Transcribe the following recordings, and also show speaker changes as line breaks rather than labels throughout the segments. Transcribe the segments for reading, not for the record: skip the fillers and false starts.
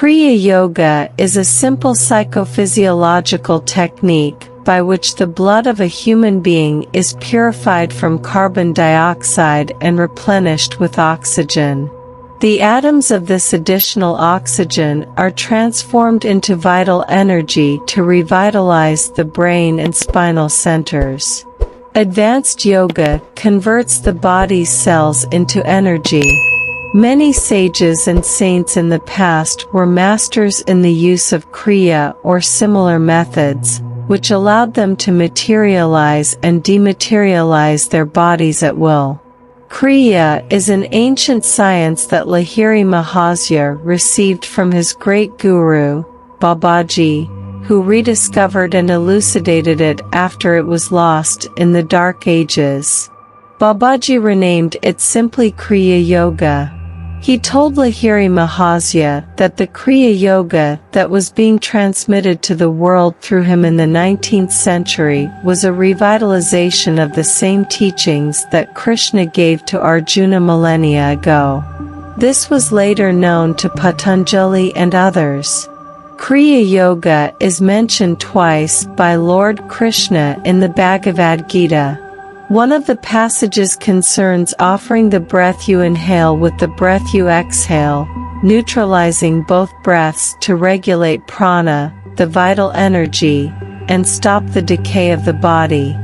Kriya Yoga is a simple psychophysiological technique by which the blood of a human being is purified from carbon dioxide and replenished with oxygen. The atoms of this additional oxygen are transformed into vital energy to revitalize the brain and spinal centers. Advanced yoga converts the body's cells into energy. Many sages and saints in the past were masters in the use of Kriya or similar methods, which allowed them to materialize and dematerialize their bodies at will. Kriya is an ancient science that Lahiri Mahasya received from his great guru, Babaji, who rediscovered and elucidated it after it was lost in the Dark Ages. Babaji renamed it simply Kriya Yoga. He told Lahiri Mahasya that the Kriya Yoga that was being transmitted to the world through him in the 19th century was a revitalization of the same teachings that Krishna gave to Arjuna millennia ago. This was later known to Patanjali and others. Kriya Yoga is mentioned twice by Lord Krishna in the Bhagavad Gita. One of the passages concerns offering the breath you inhale with the breath you exhale, neutralizing both breaths to regulate prana, the vital energy, and stop the decay of the body.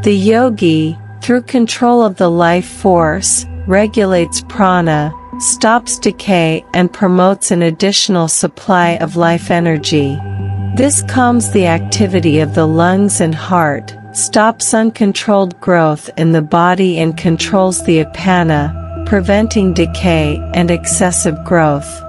The yogi, through control of the life force, regulates prana, stops decay and promotes an additional supply of life energy. This calms the activity of the lungs and heart, stops uncontrolled growth in the body and controls the apana, preventing decay and excessive growth.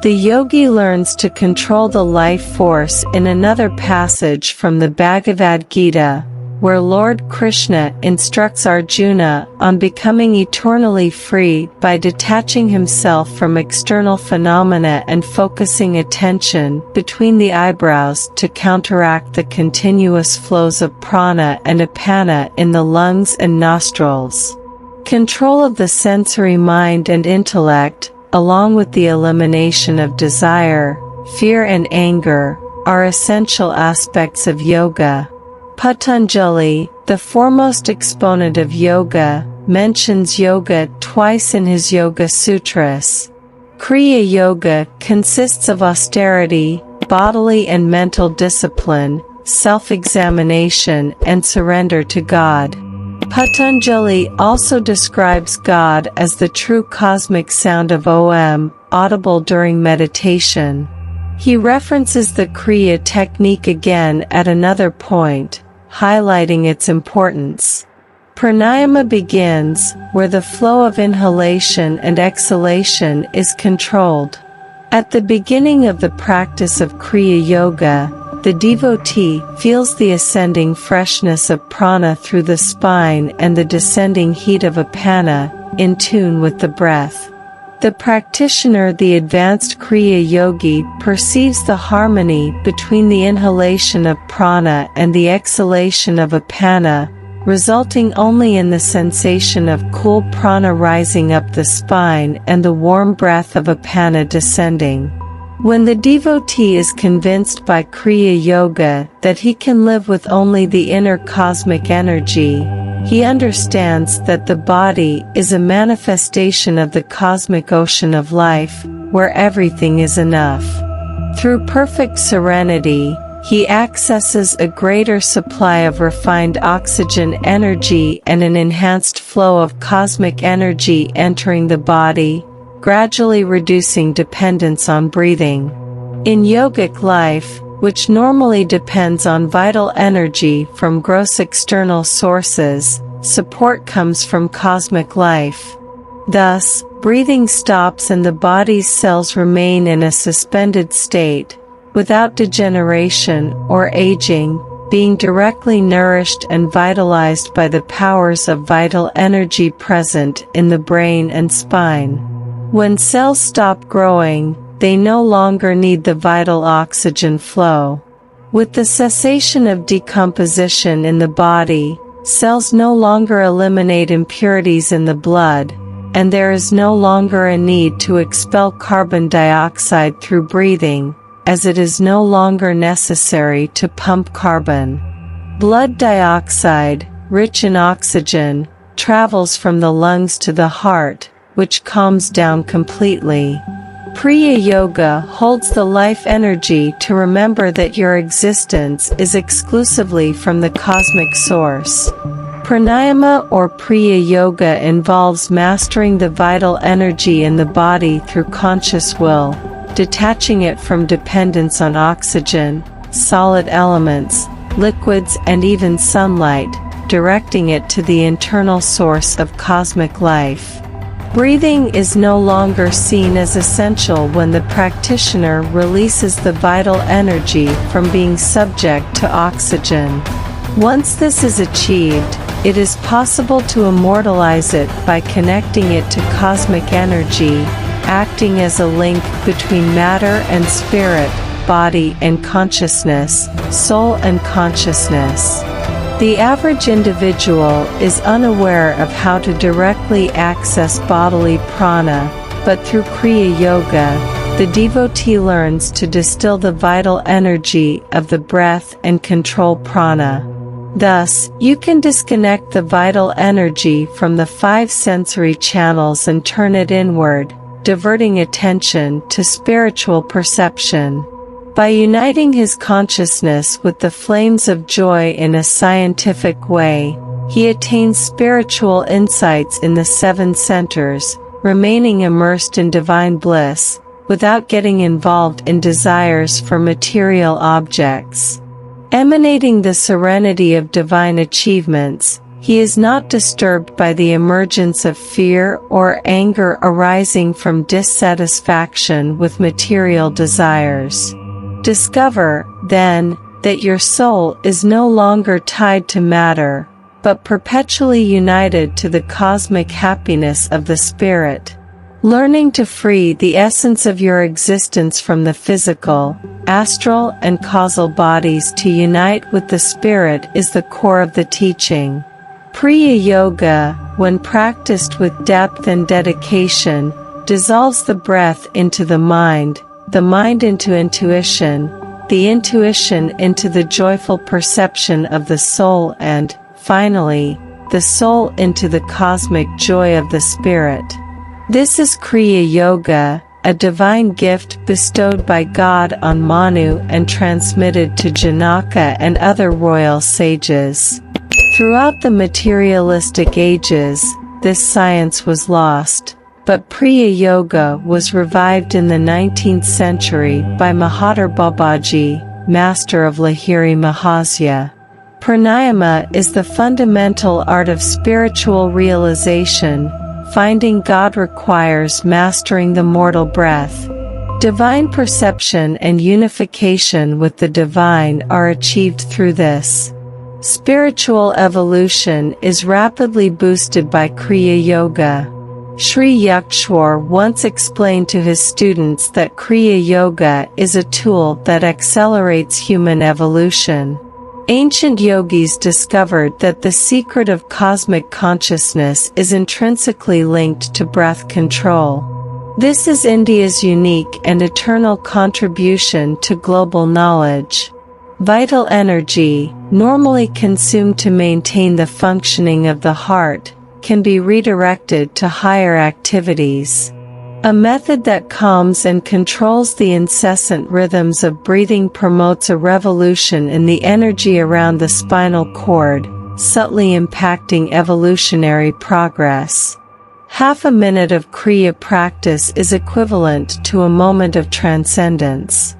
The yogi learns to control the life force in another passage from the Bhagavad Gita, where Lord Krishna instructs Arjuna on becoming eternally free by detaching himself from external phenomena and focusing attention between the eyebrows to counteract the continuous flows of prana and apana in the lungs and nostrils. Control of the sensory mind and intellect, along with the elimination of desire, fear and anger, are essential aspects of yoga. Patanjali, the foremost exponent of yoga, mentions yoga twice in his Yoga Sutras. Kriya Yoga consists of austerity, bodily and mental discipline, self-examination and surrender to God. Patanjali also describes God as the true cosmic sound of Om, audible during meditation. He references the Kriya technique again at another point, highlighting its importance. Pranayama begins where the flow of inhalation and exhalation is controlled. At the beginning of the practice of Kriya Yoga, the devotee feels the ascending freshness of prana through the spine and the descending heat of apana, in tune with the breath. The practitioner, the advanced Kriya Yogi, perceives the harmony between the inhalation of prana and the exhalation of apana, resulting only in the sensation of cool prana rising up the spine and the warm breath of apana descending. When the devotee is convinced by Kriya Yoga that he can live with only the inner cosmic energy, he understands that the body is a manifestation of the cosmic ocean of life, where everything is enough. Through perfect serenity, he accesses a greater supply of refined oxygen energy and an enhanced flow of cosmic energy entering the body, gradually reducing dependence on breathing. In yogic life, which normally depends on vital energy from gross external sources, support comes from cosmic life. Thus, breathing stops and the body's cells remain in a suspended state, without degeneration or aging, being directly nourished and vitalized by the powers of vital energy present in the brain and spine. When cells stop growing, they no longer need the vital oxygen flow. With the cessation of decomposition in the body, cells no longer eliminate impurities in the blood, and there is no longer a need to expel carbon dioxide through breathing, as it is no longer necessary to pump carbon. Blood dioxide, rich in oxygen, travels from the lungs to the heart, which calms down completely. Kriya Yoga holds the life energy to remember that your existence is exclusively from the cosmic source. Pranayama or Kriya Yoga involves mastering the vital energy in the body through conscious will, detaching it from dependence on oxygen, solid elements, liquids and even sunlight, directing it to the internal source of cosmic life. Breathing is no longer seen as essential when the practitioner releases the vital energy from being subject to oxygen. Once this is achieved, it is possible to immortalize it by connecting it to cosmic energy, acting as a link between matter and spirit, body and consciousness, soul and consciousness. The average individual is unaware of how to directly access bodily prana, but through Kriya Yoga, the devotee learns to distill the vital energy of the breath and control prana. Thus, you can disconnect the vital energy from the 5 sensory channels and turn it inward, diverting attention to spiritual perception. By uniting his consciousness with the flames of joy in a scientific way, he attains spiritual insights in the 7 centers, remaining immersed in divine bliss, without getting involved in desires for material objects. Emanating the serenity of divine achievements, he is not disturbed by the emergence of fear or anger arising from dissatisfaction with material desires. Discover, then, that your soul is no longer tied to matter, but perpetually united to the cosmic happiness of the spirit. Learning to free the essence of your existence from the physical, astral and causal bodies to unite with the spirit is the core of the teaching. Kriya Yoga, when practiced with depth and dedication, dissolves the breath into the mind into intuition, the intuition into the joyful perception of the soul and, finally, the soul into the cosmic joy of the spirit. This is Kriya Yoga, a divine gift bestowed by God on Manu and transmitted to Janaka and other royal sages. Throughout the materialistic ages, this science was lost. But Kriya Yoga was revived in the 19th century by Mahathir Babaji, master of Lahiri Mahasya. Pranayama is the fundamental art of spiritual realization. Finding God requires mastering the mortal breath. Divine perception and unification with the divine are achieved through this. Spiritual evolution is rapidly boosted by Kriya Yoga. Sri Yukteswar once explained to his students that Kriya Yoga is a tool that accelerates human evolution. Ancient yogis discovered that the secret of cosmic consciousness is intrinsically linked to breath control. This is India's unique and eternal contribution to global knowledge. Vital energy, normally consumed to maintain the functioning of the heart, can be redirected to higher activities. A method that calms and controls the incessant rhythms of breathing promotes a revolution in the energy around the spinal cord, subtly impacting evolutionary progress. Half a minute of Kriya practice is equivalent to a moment of transcendence.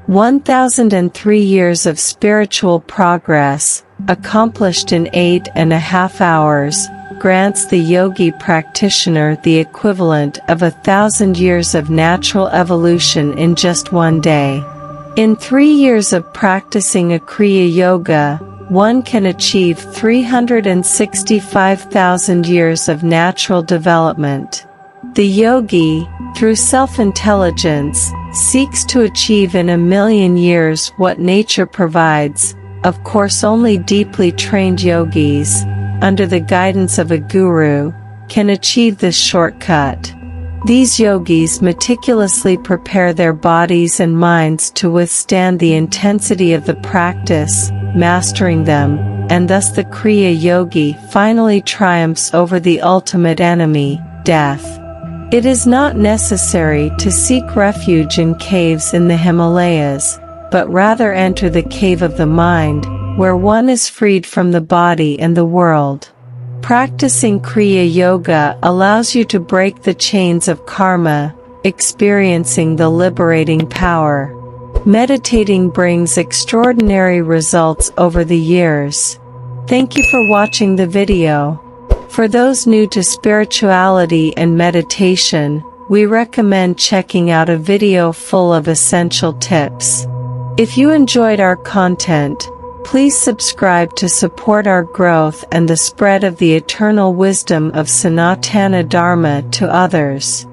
1003 years of spiritual progress, accomplished in 8.5 hours, grants the yogi practitioner the equivalent of 1,000 years of natural evolution in just one day. In 3 years of practicing a Kriya Yoga, one can achieve 365,000 years of natural development. The yogi, through self-intelligence, seeks to achieve in 1,000,000 years what nature provides. Of course, only deeply trained yogis, under the guidance of a guru, can achieve this shortcut. These yogis meticulously prepare their bodies and minds to withstand the intensity of the practice, mastering them, and thus the Kriya Yogi finally triumphs over the ultimate enemy, death. It is not necessary to seek refuge in caves in the Himalayas, but rather enter the cave of the mind, where one is freed from the body and the world. Practicing Kriya Yoga allows you to break the chains of karma, experiencing the liberating power. Meditating brings extraordinary results over the years. Thank you for watching the video. For those new to spirituality and meditation, we recommend checking out a video full of essential tips. If you enjoyed our content, please subscribe to support our growth and the spread of the eternal wisdom of Sanatana Dharma to others.